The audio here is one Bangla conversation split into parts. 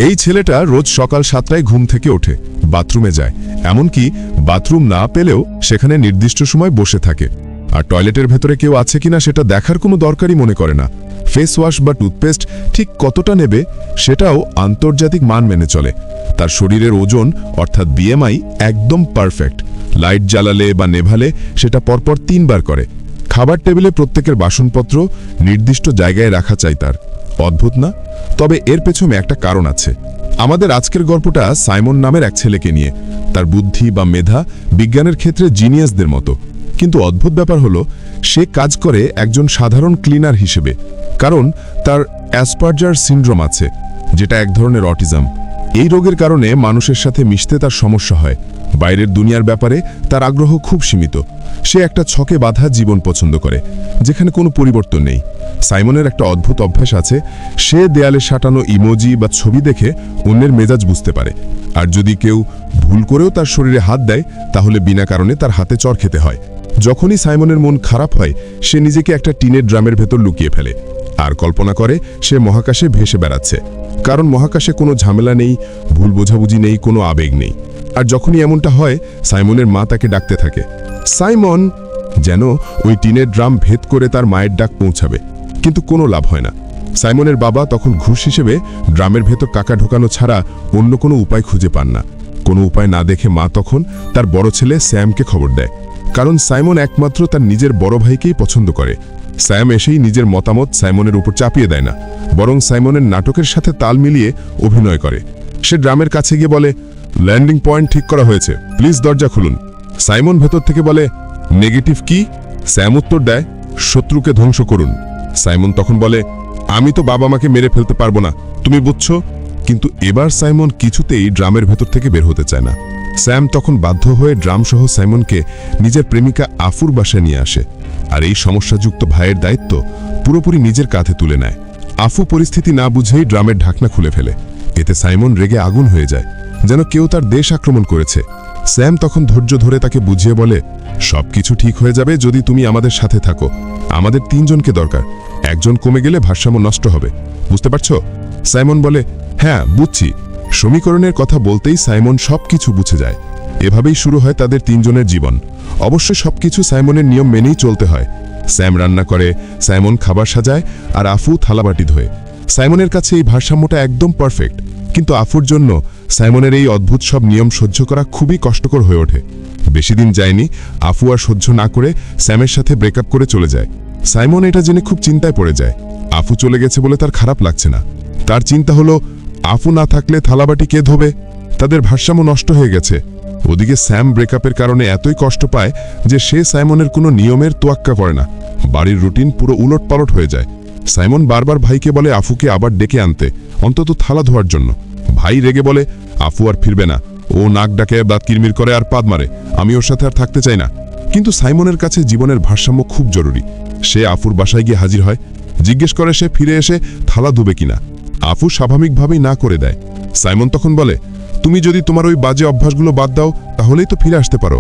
এই ছেলেটা রোজ সকাল 7টায় ঘুম থেকে ওঠে, বাথরুমে যায়, এমনকি বাথরুম না পেলেও সেখানে নির্দিষ্ট সময় বসে থাকে। আর টয়লেটের ভেতরে কেউ আছে কিনা সেটা দেখার কোনো দরকারই মনে করে না। ফেস ওয়াশ বা টুথপেস্ট ঠিক কতটা নেবে সেটাও আন্তর্জাতিক মান মেনে চলে। তার শরীরের ওজন অর্থাৎ বিএমআই একদম পারফেক্ট। লাইট জ্বালালে বা নেভালে সেটা পরপর 3 বার করে। খাবার টেবিলে প্রত্যেকের বাসনপত্র নির্দিষ্ট জায়গায় রাখা চাই তার। অদ্ভুত না? তবে এর পেছনে একটা কারণ আছে। আমাদের আজকের গল্পটা সাইমন নামের এক ছেলেকে নিয়ে। তার বুদ্ধি বা মেধা বিজ্ঞানের ক্ষেত্রে জিনিয়াসদের মতো, কিন্তু অদ্ভুত ব্যাপার হলো সে কাজ করে একজন সাধারণ ক্লিনার হিসেবে। কারণ তার অ্যাসপারজার সিনড্রোম আছে, যেটা এক ধরনের অটিজম। এই রোগের কারণে মানুষের সাথে মিশতে তার সমস্যা হয়। বাইরের দুনিয়ার ব্যাপারে তার আগ্রহ খুব সীমিত। সে একটা ছকে বাঁধা জীবন পছন্দ করে, যেখানে কোনো পরিবর্তন নেই। সাইমনের একটা অদ্ভুত অভ্যাস আছে, সে দেয়ালে সাঁটানো ইমোজি বা ছবি দেখে অন্যের মেজাজ বুঝতে পারে। আর যদি কেউ ভুল করেও তার শরীরে হাত দেয়, তাহলে বিনা কারণে তার হাতে চড় খেতে হয়। যখনই সাইমনের মন খারাপ হয়, সে নিজেকে একটা টিনের ড্রামের ভেতর লুকিয়ে ফেলে আর কল্পনা করে সে মহাকাশে ভেসে বেড়াচ্ছে। কারণ মহাকাশে কোনো ঝামেলা নেই, ভুল বোঝাবুঝি নেই, কোনো আবেগ নেই। আর যখনই এমনটা হয়, সাইমনের মা তাকে ডাকতে থাকে, সাইমন, যেন ওই টিনের ড্রাম ভেদ করে তার মায়ের ডাক পৌঁছাবে। কিন্তু কোনো লাভ হয় না। সাইমনের বাবা তখন ঘুষ হিসেবে ড্রামের ভেতর টাকা ঢোকানো ছাড়া অন্য কোনো উপায় খুঁজে পান না। কোনো উপায় না দেখে মা তখন তার বড় ছেলে স্যামকে খবর দেয়। কারণ সাইমন একমাত্র তার নিজের বড় ভাইকেই পছন্দ করে। স্যাম এসেই নিজের মতামত সাইমনের উপর চাপিয়ে দেয় না, বরং সাইমনের নাটকের সাথে তাল মিলিয়ে অভিনয় করে। সে ড্রামের কাছে গিয়ে বলে, ল্যান্ডিং পয়েন্ট ঠিক করা হয়েছে, প্লিজ দরজা খুলুন। সাইমন ভেতর থেকে বলে, নেগেটিভ কি? স্যাম উত্তর দেয়, শত্রুকে ধ্বংস করুন। সাইমন তখন বলে, আমি তো বাবা মাকে মেরে ফেলতে পারবো না, তুমি বুঝছো? কিন্তু এবার সাইমন কিছুতেই ড্রামের ভেতর থেকে বের হতে চায় না। স্যাম তখন বাধ্য হয়ে ড্রামসহ সাইমনকে নিজের প্রেমিকা আফুর বাসায় নিয়ে আসে। আর এই সমস্যাযুক্ত ভাইয়ের দায়িত্ব পুরোপুরি নিজের কাঁধে তুলে নেয়। আফু পরিস্থিতি না বুঝেই ড্রামের ঢাকনা খুলে ফেলে। এতে সাইমন রেগে আগুন হয়ে যায়, যেন কেউ তার দেশ আক্রমণ করেছে। স্যাম তখন ধৈর্য ধরে তাকে বুঝিয়ে বলে, সবকিছু ঠিক হয়ে যাবে যদি তুমি আমাদের সাথে থাকো। আমাদের 3 জনকে দরকার, একজন কমে গেলে ভারসাম্য নষ্ট হবে, বুঝতে পারছো? সাইমন বলে, হ্যাঁ বুঝছি। সমীকরণের কথা বলতেই সাইমন সবকিছু বুঝে যায়। এভাবেই শুরু হয় তাদের 3 জনের জীবন। অবশ্যই সবকিছু সাইমনের নিয়ম মেনেই চলতে হয়। স্যাম রান্না করে, সাইমন খাবার সাজায়, আর আফু থালাবাটি ধোয়। সাইমনের কাছে এই ভারসাম্যটা একদম পারফেক্ট। কিন্তু আফুর জন্য সাইমনের এই অদ্ভুত সব নিয়ম সহ্য করা খুবই কষ্টকর হয়ে ওঠে। বেশি দিন যায়নি, আফু আর সহ্য না করে স্যামের সাথে ব্রেকআপ করে চলে যায়। সাইমন এটা জেনে খুব চিন্তায় পড়ে যায়। আফু চলে গেছে বলে তার খারাপ লাগছে না। তার চিন্তা হলো, আফু না থাকলে থালাবাটি কে ধোবে? তাদের ভারসাম্য নষ্ট হয়ে গেছে। ওদিকে স্যাম ব্রেকআপের কারণে এতই কষ্ট পায় যে সে সাইমনের কোনো নিয়মের তোয়াক্কা করে না। বাড়ির রুটিন পুরো উলটপালট হয়ে যায়। সাইমন বারবার ভাইকে বলে আফুকে আবার ডেকে আনতে, অন্তত থালা ধোয়ার জন্য। ভাই রেগে বলে, আফু আর ফিরবে না, ও নাক ডাকে, দাঁত কিরমির করে আর পাদ মারে, আমি ওর সাথে আর থাকতে চাই না। কিন্তু সাইমনের কাছে জীবনের ভারসাম্য খুব জরুরি। সে আফুর বাসায় গিয়ে হাজির হয়, জিজ্ঞেস করে সে ফিরে এসে থালা ধুবে কিনা। আফু স্বাভাবিকভাবেই না করে দেয়। সাইমন তখন বলে, তুমি যদি তোমার ওই বাজে অভ্যাসগুলো বাদ দাও, তাহলেই তো ফিরে আসতে পারো।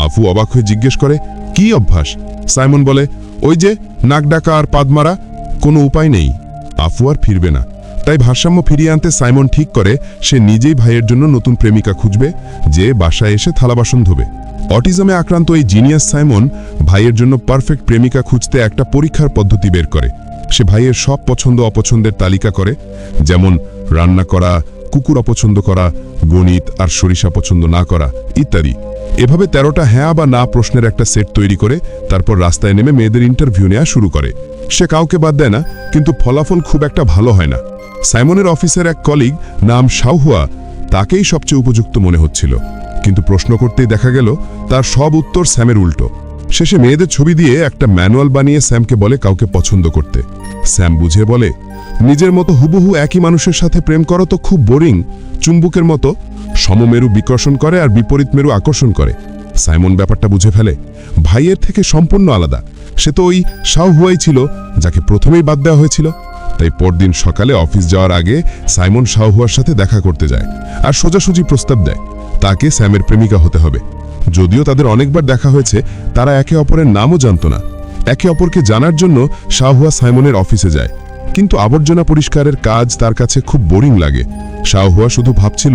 আফু অবাক হয়ে জিজ্ঞেস করে, কি অভ্যাস? সাইমন বলে, ওই যে নাক ডাকা আর পাদ মারা। কোনো উপায় নেই, আফু আর ফিরবে না। তাই ভারসাম্য ফিরিয়ে আনতে সাইমন ঠিক করে সে নিজেই ভাইয়ের জন্য নতুন প্রেমিকা খুঁজবে, যে বাসায় এসে থালা বাসন ধোবে। অটিজমে আক্রান্ত এই জিনিয়াস সাইমন ভাইয়ের জন্য পারফেক্ট প্রেমিকা খুঁজতে একটা পরীক্ষার পদ্ধতি বের করে। সে ভাইয়ের সব পছন্দ অপছন্দের তালিকা করে, যেমন রান্না করা, কুকুর অপছন্দ করা, গণিত আর সরিষা পছন্দ না করা ইত্যাদি। এভাবে 13টা হ্যাঁ বা না প্রশ্নের একটা সেট তৈরি করে তারপর রাস্তায় নেমে মেয়েদের ইন্টারভিউ নেওয়া শুরু করে। সে কাউকে বাদ দেয় না, কিন্তু ফলাফল খুব একটা ভালো হয় না। সাইমনের অফিসের এক কলিগ নাম শাওহুয়া, তাকেই সবচেয়ে উপযুক্ত মনে হচ্ছিল। কিন্তু প্রশ্ন করতেই দেখা গেল তার সব উত্তর স্যামের উল্টো। শেষে মেয়েদের ছবি দিয়ে একটা ম্যানুয়াল বানিয়ে স্যামকে বলে কাউকে পছন্দ করতে। স্যাম বুঝে বলে, নিজের মতো হুবহু একই মানুষের সাথে প্রেম করা তো খুব বোরিং। চুম্বকের মতো সমমেরু বিকর্ষণ করে আর বিপরীত মেরু আকর্ষণ করে। সাইমন ব্যাপারটা বুঝে ফেলে, ভাইয়ের থেকে সম্পূর্ণ আলাদা। সে তো ওই শাওহুয়াই ছিল যাকে প্রথমেই বাদ দেওয়া হয়েছিল। তাই পরদিন সকালে অফিস যাওয়ার আগে সাইমন শাওহুয়ার সাথে দেখা করতে যায় আর সোজাসুজি প্রস্তাব দেয় তাকে স্যামের প্রেমিকা হতে হবে। যদিও তাদের অনেকবার দেখা হয়েছে, তারা একে অপরের নামও জানত না। একে অপরকে জানার জন্য শাওহুয়া সাইমনের অফিসে যায়। কিন্তু আবর্জনা পরিষ্কারের কাজ তার কাছে খুব বোরিং লাগে। শাওহুয়া শুধু ভাবছিল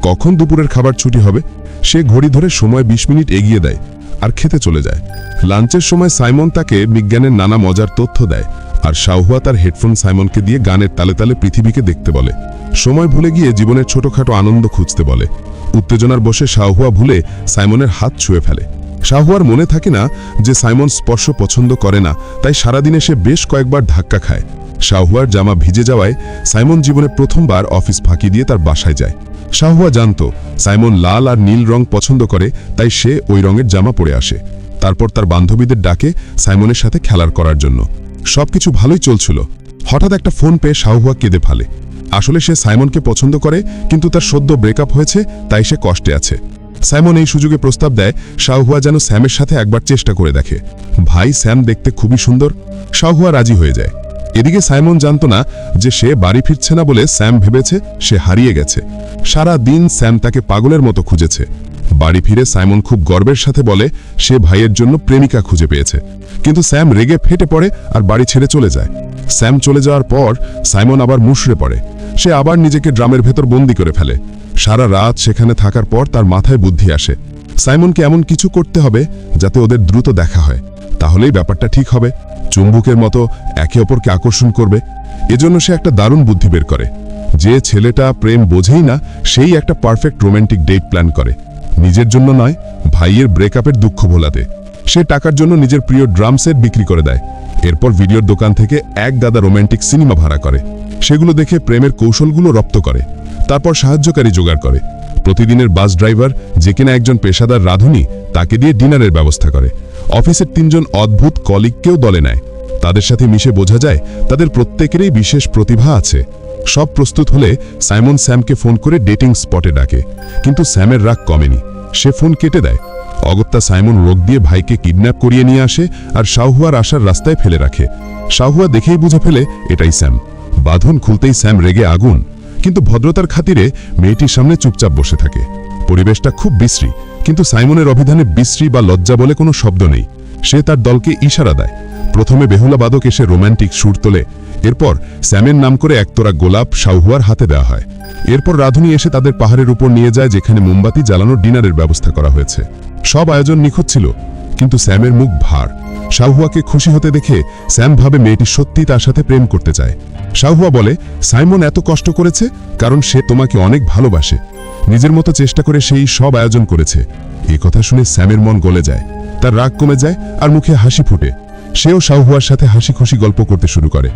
কখন দুপুরের খাবার ছুটি হবে। সে ঘড়ি ধরে সময় 20 মিনিট এগিয়ে দেয় আর খেতে চলে যায়। লাঞ্চের সময় সাইমন তাকে বিজ্ঞানের নানা মজার তথ্য দেয়, আর শাওহুয়া তার হেডফোন সাইমনকে দিয়ে গানের তালে তালে পৃথিবীকে দেখতে বলে। সময় ভুলে গিয়ে জীবনের ছোটখাটো আনন্দ খুঁজতে বলে। উত্তেজনার বসে শাওহুয়া ভুলে সাইমনের হাত ছুঁয়ে ফেলে। শাওহুয়ার মনে থাকে না যে সাইমন স্পর্শ পছন্দ করে না, তাই সারাদিনে সে বেশ কয়েকবার ধাক্কা খায়। শাওহুয়ার জামা ভিজে যাওয়ায় সাইমন জীবনে প্রথমবার অফিস ফাঁকি দিয়ে তার বাসায় যায়। শাওহুয়া জানত সাইমন লাল আর নীল রং পছন্দ করে, তাই সে ওই রঙের জামা পরে আসে। তারপর তার বান্ধবীদের ডাকে সাইমনের সাথে খেলার করার জন্য। সবকিছু ভালোই চলছিল। হঠাৎ একটা ফোন পেয়ে শাওহুয়া কেঁদে ফেলে। আসলে সে সাইমনকে পছন্দ করে, কিন্তু তার সদ্য ব্রেকআপ হয়েছে, তাই সে কষ্টে আছে। সাইমন এই সুযোগে প্রস্তাব দেয় শাওহুয়া যেন স্যামের সাথে একবার চেষ্টা করে দেখে। ভাই, স্যাম দেখতে খুবই সুন্দর। শাওহুয়া রাজি হয়ে যায়। এদিকে সাইমন জানত না যে সে বাড়ি ফিরছে না বলে স্যাম ভেবেছে সে হারিয়ে গেছে। সারা দিন স্যাম তাকে পাগলের মতো খুঁজেছে। বাড়ি ফিরে সাইমন খুব গর্বের সাথে বলে সে ভাইয়ের জন্য প্রেমিকা খুঁজে পেয়েছে। কিন্তু স্যাম রেগে ফেটে পড়ে আর বাড়ি ছেড়ে চলে যায়। স্যাম চলে যাওয়ার পর সাইমন আবার মুষড়ে পড়ে। সে আবার নিজেকে ড্রামের ভেতর বন্দি করে ফেলে। সারা রাত সেখানে থাকার পর তার মাথায় বুদ্ধি আসে সাইমনকে এমন কিছু করতে হবে যাতে ওদের দ্রুত দেখা হয়, তাহলেই ব্যাপারটা ঠিক হবে। চুম্বকের মতো একে অপরকে আকর্ষণ করবে। এজন্য সে একটা দারুণ বুদ্ধি বের করে। যে ছেলেটা প্রেম বোঝেই না, সেই একটা পারফেক্ট রোম্যান্টিক ডেট প্ল্যান করে। নিজের জন্য নয়, ভাইয়ের ব্রেকআপের দুঃখ ভোলাতে। সে টাকার জন্য নিজের প্রিয় ড্রাম সেট বিক্রি করে দেয়। এরপর ভিডিওর দোকান থেকে এক গাদা রোম্যান্টিক সিনেমা ভাড়া করে। সেগুলো দেখে প্রেমের কৌশলগুলো রপ্ত করে। তারপর সাহায্যকারী জোগাড় করে। প্রতিদিনের বাস ড্রাইভার, যে কিনা একজন পেশাদার রাঁধুনি, তাকে দিয়ে ডিনারের ব্যবস্থা করে। অফিসের 3 জন অদ্ভুত কলিগকেও দলে নেয়। তাদের সাথে মিশে বোঝা যায় তাদের প্রত্যেকেরই বিশেষ প্রতিভা আছে। সব প্রস্তুত হলে সাইমন স্যামকে ফোন করে ডেটিং স্পটে ডাকে, কিন্তু স্যামের রাগ কমেনি। সে ফোন কেটে দেয়। অগত্যা সাইমন রোগ দিয়ে ভাইকে কিডন্যাপ করিয়ে নিয়ে আসে আর শাওহুয়ার আসার রাস্তায় ফেলে রাখে। শাওহুয়া দেখেই বুঝে ফেলে এটাই স্যাম। বাঁধন খুলতেই স্যাম রেগে আগুন, কিন্তু ভদ্রতার খাতিরে মেয়েটির সামনে চুপচাপ বসে থাকে। পরিবেশটা খুব বিশ্রী, কিন্তু সাইমনের অভিধানে বিশ্রী বা লজ্জা বলে কোনো শব্দ নেই। সে তার দলকে ইশারা দেয়। প্রথমে বেহুলা বাদক এসে রোম্যান্টিক সুর তোলে। এরপর স্যামের নাম করে একতোরা গোলাপ শাওহুয়ার হাতে দেওয়া হয়। এরপর রাধুনী এসে তাদের পাহাড়ের উপর নিয়ে যায়, যেখানে মোমবাতি জ্বালানোর ডিনারের ব্যবস্থা করা হয়েছে। সব আয়োজন নিখুঁত ছিল, কিন্তু স্যামের মুখ ভার। শাওহুয়াকে খুশি হতে দেখে স্যাম ভাবে মেয়েটি সত্যি তার সাথে প্রেম করতে চায়। শাওহুয়া বলে সাইমন এত কষ্ট করেছে কারণ সে তোমাকে অনেক ভালোবাসে। নিজের মতো চেষ্টা করে সেই সব আয়োজন করেছে। এই কথা শুনে স্যামের মন গলে যায়। তার রাগ কমে যায় আর মুখে হাসি ফুটে। সেও শাওহুয়ার সাথে হাসি খুশি গল্প করতে শুরু করে।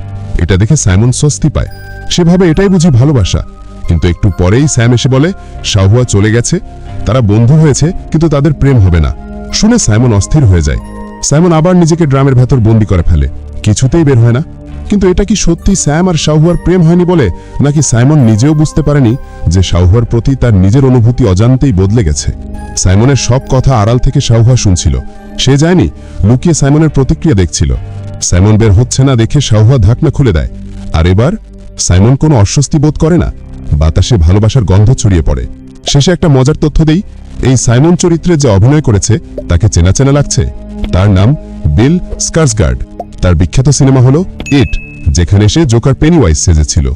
এটা দেখে সাইমন স্বস্তি পায়। সে ভাবে এটাই বুঝি ভালোবাসা। কিন্তু একটু পরেই স্যাম এসে বলে শাওহুয়া চলে গেছে। তারা বন্ধু হয়েছে, কিন্তু তাদের প্রেম হবে না। শুনে সাইমন অস্থির হয়ে যায়। সাইমন আবার নিজেকে ড্রামের ভেতর বন্দি করে ফেলে। কিছুতেই বের হয় না। কিন্তু এটা কি সত্যি স্যাম আর শাওহুয়ার প্রেম হয়নি বলে, নাকি সাইমন নিজেও বুঝতে পারেনি যে শাওহুয়ার প্রতি তার নিজের অনুভূতি অজান্তেই বদলে গেছে? সাইমনের সব কথা আড়াল থেকে শাওহুয়া শুনছিল। সে যায়নি, লুকিয়ে সাইমনের প্রতিক্রিয়া দেখছিল। সাইমন বের হচ্ছে না দেখে শাওহুয়া ঢাকনা খুলে দেয়। আর এবার সাইমন কোনো অস্বস্তি বোধ করে না। বাতাসে ভালোবাসার গন্ধ ছড়িয়ে পড়ে। শেষে একটা মজার তথ্য দেই, এই সাইমন চরিত্রে যে অভিনয় করেছে তাকে চেনা চেনা লাগছে। তার নাম বিল স্কার্সগার্ড। তার বিখ্যাত সিনেমা হলো ইট, যেখানে সে জোকার পেনিওয়াইজ সেজেছিল।